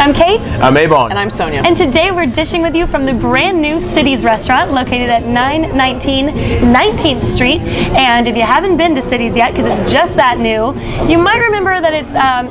I'm Kate. I'm Ebong. And I'm Sonya. And today we're dishing with you from the brand new Cities restaurant located at 919 19th Street. And if you haven't been to Cities yet, because it's just that new, you might remember that it's a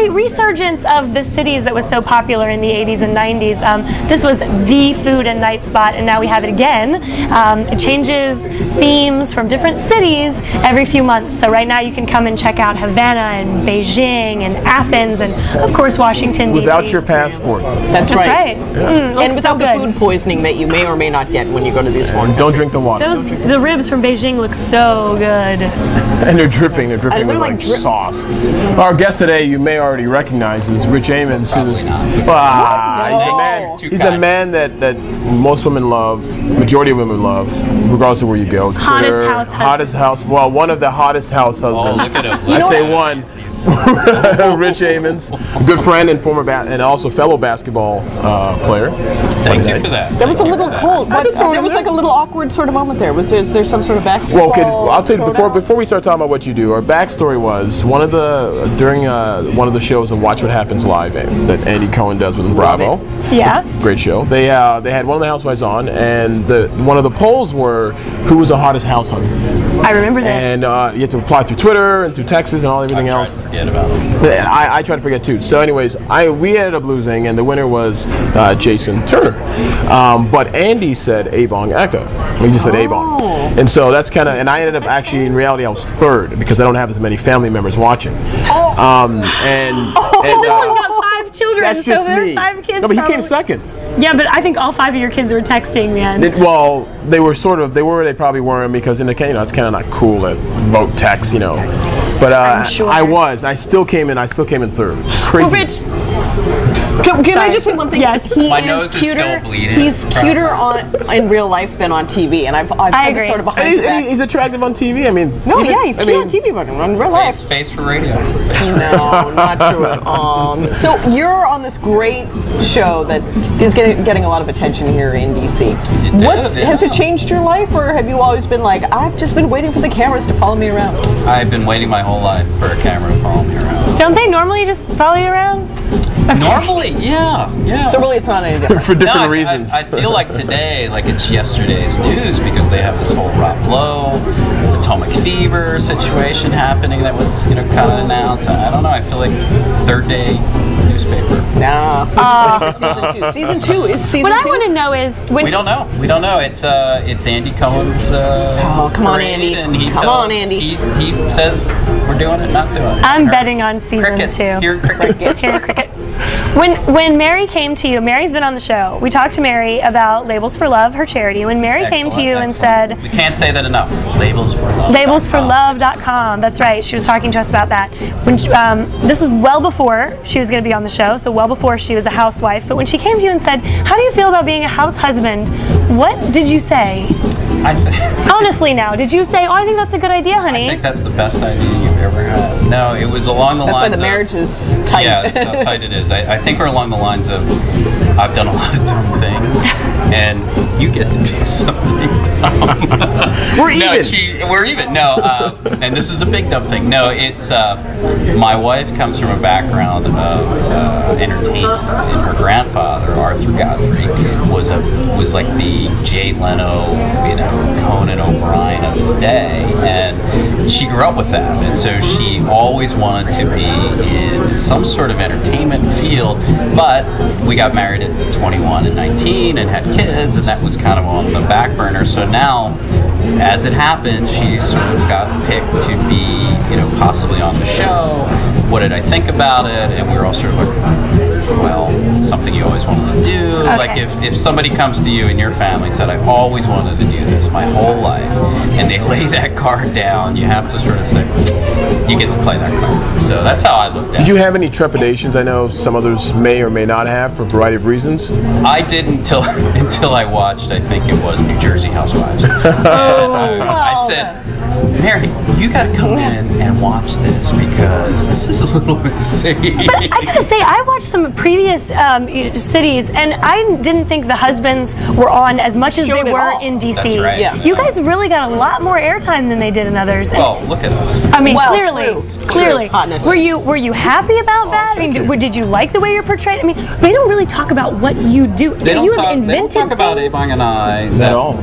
resurgence of the Cities that was so popular in the 80s and 90s. This was the food and night spot, and now we have it again. It changes themes from different cities every few months. So right now you can come and check out Havana and Beijing and Athens and, of course, Washington, D.C. Without your passport. That's right. Yeah. And without the food poisoning that you may or may not get when you go to these foreign countries. Don't drink the water. The ribs from Beijing look so good. And they're dripping with like sauce. Our guest today, you may already recognize, is Rich Amons, who's he's a man that most women love, majority of women love, regardless of where you go. Twitter, hottest house. Well, one of the hottest house husbands. Oh, look at him. I say one. Rich Amons, good friend and former and also fellow basketball player. Thank you for that. There was a little cold. There was like a little awkward sort of moment there. Is there some sort of backstory? Well, I'll tell you before we start talking about what you do. Our backstory was during one of the shows on Watch What Happens Live that Andy Cohen does with Bravo. Yeah, great show. They had one of the housewives on, and one of the polls were who was the hottest house husband. I remember this. And you had to apply through Twitter and through texts and everything else. Forget about it. I tried to forget too. So, anyways, we ended up losing, and the winner was Jason Turner. But Andy said Ebong Eka. He just said Ebong. And so that's kind of, and I ended up actually, in reality, I was third because I don't have as many family members watching. This one's got 5 children, that's just so there me. are 5 kids. No, but he came second. Yeah, but I think all 5 of your kids were texting, man. Well, they were sort of, they probably weren't, because in the it's kind of not cool to vote text, But sure. I still came in third. Crazy. Well, Rich, can I just say one thing? Yes. My nose is still bleeding. He's cuter in real life than on TV, and I've said this sort of behind the back. He's attractive on TV. I mean, he's cute on TV, but in real life, face for radio. No, not true at all. So you're on this great show that is getting a lot of attention here in DC. Has it changed your life, or have you always been like, I've just been waiting for the cameras to follow me around? I've been waiting my whole life for a camera to follow me around. Don't they normally just follow you around? Normally, yeah. So really, it's not any different. For different reasons. I feel like today, like it's yesterday's news, because they have this whole Rob Lowe, atomic fever situation happening that was, kind of announced. I don't know. I feel like third day newspaper. Nah. Season 2 is season 2. What I want to know is we don't know. It's Andy Cohen's. Come on, Andy. And he says we're doing it, not doing it. I'm betting on season crickets. 2. Hear crickets. Hear crickets. When Mary came to you, Mary's been on the show. We talked to Mary about Labels for Love, her charity. When Mary came to you and said, we can't say that enough. Labels for Love. LabelsForLove.com. That's right. She was talking to us about that. When this was well before she was going to be on the show, so well before she was a housewife. But when she came to you and said, "How do you feel about being a house husband?" What did you say? Honestly, now, did you say, "Oh, I think that's a good idea, honey"? I think that's the best idea you've ever had. No, it was along the lines of... That's why the marriage is tight. Yeah, that's how tight it is. I think we're along the lines of, I've done a lot of dumb things, and you get to do something dumb. We're even. We're even. No, and this is a big dumb thing. No, it's, my wife comes from a background of entertainment, and her grandfather, Arthur Godfrey, was like the Jay Leno, Conan O'Brien of his day, and she grew up with that, and so she always wanted to be in some sort of entertainment field. But we got married at 21 and 19 and had kids, and that was kind of on the back burner. So now, as it happened, she sort of got picked to be, possibly on the show. What did I think about it? And we were all sort of like, well, it's something you always wanted to do. Okay. Like if somebody comes to you in your family and said, I've always wanted to do this my whole life, and they lay that card down, you have to sort of say, you get to play that card. So that's how I looked at it. Did you have any trepidations? I know some others may or may not have for a variety of reasons. I did until I watched, I think it was New Jersey Housewives. And I said, Mary, you got to come in and watch this because this is a little insane. But I gotta say, I watched some previous cities, and I didn't think the husbands were on as much as they were in DC. That's right. Yeah. You guys really got a lot more airtime than they did in others. Well, look at us. I mean, Well, clearly. Hotness. Were you happy about that? I mean, did you like the way you're portrayed? I mean, they don't really talk about what you do. They don't talk about things. Ebong and I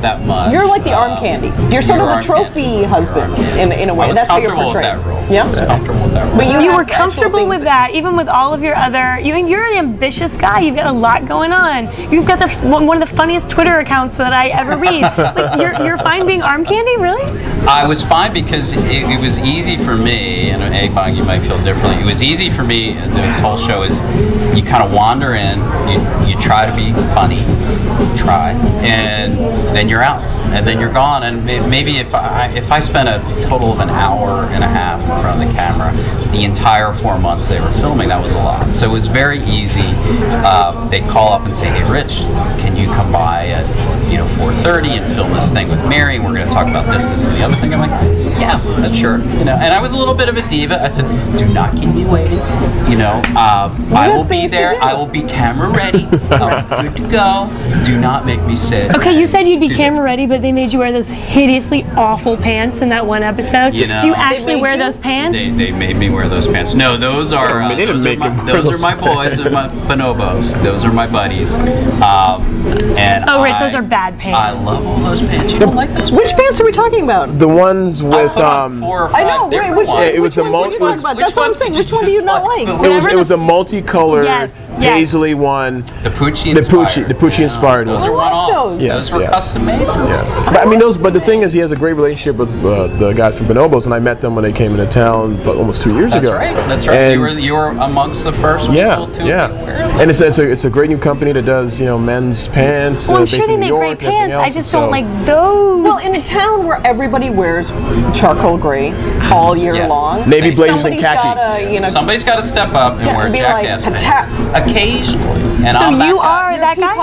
that much. You're like the arm candy. You're sort of the trophy husbands in a way. I was That's how you're comfortable with portrayed. that role. Yeah. I was comfortable with that role. But You have were actual comfortable things with that, even with all of your other. You're an ambitious guy. You've got a lot going on. You've got one of the funniest Twitter accounts that I ever read. Like, you're fine being arm candy, really? I was fine because it was easy for me, and Ebong, you might feel differently. It was easy for me. This whole show is you kind of wander in, you try to be funny, and then you're out, and then you're gone. And maybe if I spent a total of an hour and a half in front of the camera, the entire 4 months they were filming, that was a lot. So it was very easy. They'd call up and say, "Hey, Rich, can you come by at 4:30 and film this thing with Mary? We're going to talk about this, and the other thing." I'm like, "Yeah, that's sure." And I was a little bit of a diva. I said, "Do not keep me waiting. I will be there. I will be camera ready. I'm good to go. Do not make me sit." Okay, you said you'd be camera ready, but they made you wear those hideously awful pants in that one episode. Do you actually wear those pants? They made me wear those pants. No, those are those are my boys, my bonobos. Those are my buddies. Rich, those are bad pants. I love all those pants. You don't like those? Which pants are we talking about? The ones with 4 or 5 I know. Wait, different which ones. it was which the ones are you talking about? That's what I'm saying. Which one do you not like? it was a multicolored paisley one. The Pucci inspired. The Pucci inspired Those one. are one-offs. Yes, Those were custom made for me. Yes. But I mean, but the thing is, he has a great relationship with the guys from Bonobos, and I met them when they came into town almost 2 years ago. That's right. And you were amongst the first people to wear them. And it's a great new company that does men's pants. Well, I'm based sure they in New make York, great pants. I just don't like those. Well, in a town where everybody wears charcoal gray all year long, navy blazers and khakis. Somebody's got to step up and wear jackass pants occasionally. And so I'm you are that guy?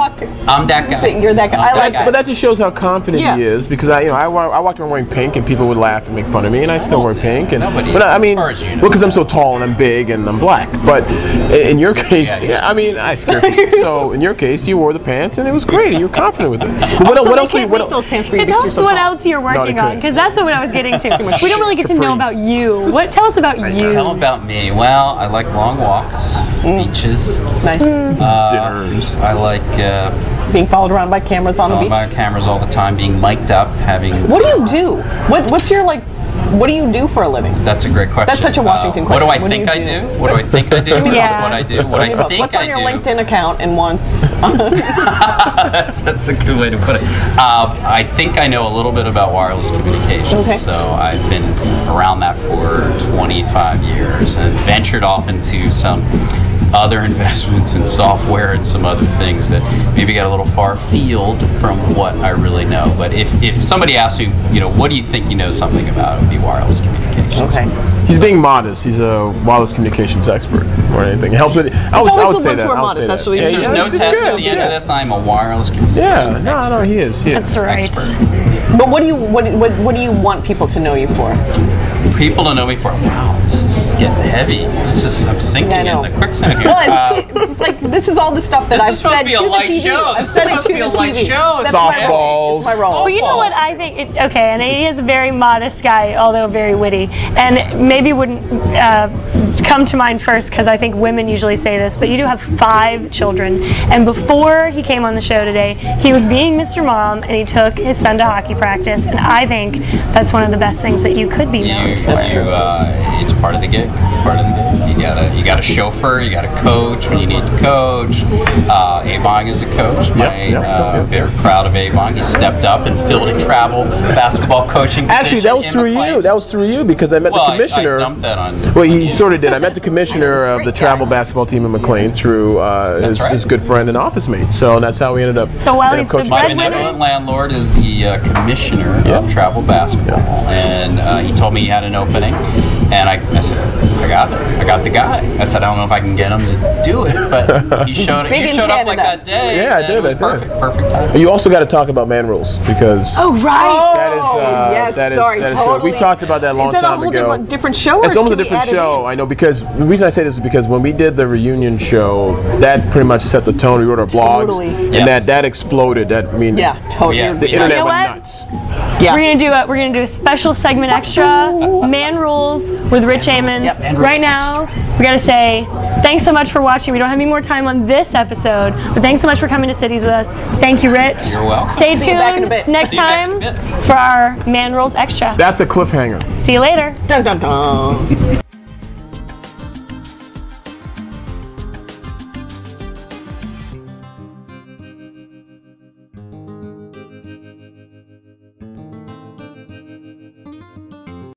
I'm that guy. You're that guy. I like But that just shows how confident he is, because I walked around wearing pink and people would laugh and make fun of me, and I still wear pink. But I mean, because I'm so tall and I'm big and I'm black. But in your case, I scare people. So in your case, you wore the pants and it was great. You were confident with it. What else? Can't make those pants for you. It helps what else you're working on, because that's what I was getting to. We don't really get to know about you. Tell us about you. Tell about me. Well, I like long walks, beaches, nice dinners. I like being followed around by cameras on the beach. By cameras all the time, being mic'd up, having. What do you do? What's your What do you do for a living? That's a great question. That's such a Washington question. What do I think I do? What do I think I do? What I do? What I think I do? What's on your LinkedIn account and once? That's a good way to put it. I think I know a little bit about wireless communications. Okay. So I've been around that for 25 years and ventured off into some other investments in software and some other things that maybe got a little far field from what I really know. But if somebody asks me, what do you think you know something about, it would be wireless communications. Okay. He's being modest. He's a wireless communications expert or anything. It helps with. I would say that. That's what There's no test at the end of this. I'm a wireless communications expert. No, he is. That's right. Expert. But what do you want people to know you for? People to know me for? Wow, this is getting heavy. I'm sinking in the quicksand here. Well, it's like this is all the stuff that I've said to the TV. I've said it to the TV. Softballs. It's my role. Well, you know what I think? And he is a very modest guy, although very witty, and maybe wouldn't come to mind first because I think women usually say this, but you do have 5 children, and before he came on the show today, he was being Mr. Mom, and he took his son to hockey practice, and I think that's one of the best things that you could be known for. It's part of the gig. You got a chauffeur. You got a coach when you need to coach. Ebong is a coach. I'm very proud of Ebong. He stepped up and filled a travel basketball coaching. Actually, that was through you. That was through you because I met the commissioner. I dumped that on. Well, he sort of did. I met the commissioner of the travel basketball team in McLean through his good friend and office mate. So that's how we ended up. So while he's my benevolent landlord is the commissioner of travel basketball, and he told me he had an opening, and I said, I got it. I got the guy. I said, I don't know if I can get him to do it, but he showed up like that day. Yeah, I did. Perfect time. You also got to talk about Man Rules because that is we talked about that a long time ago. Different show? It's almost a different show. I know, because the reason I say this is because when we did the reunion show, that pretty much set the tone. We wrote our blogs, and that exploded. That totally. The internet went nuts. Yeah. We're gonna do a special segment extra, Man Rules with Rich Amons. Right now, we gotta say thanks so much for watching. We don't have any more time on this episode, but thanks so much for coming to Cities with us. Thank you, Rich. You're welcome. Stay tuned next time for our Man Rules extra. That's a cliffhanger. See you later. Dun dun dun.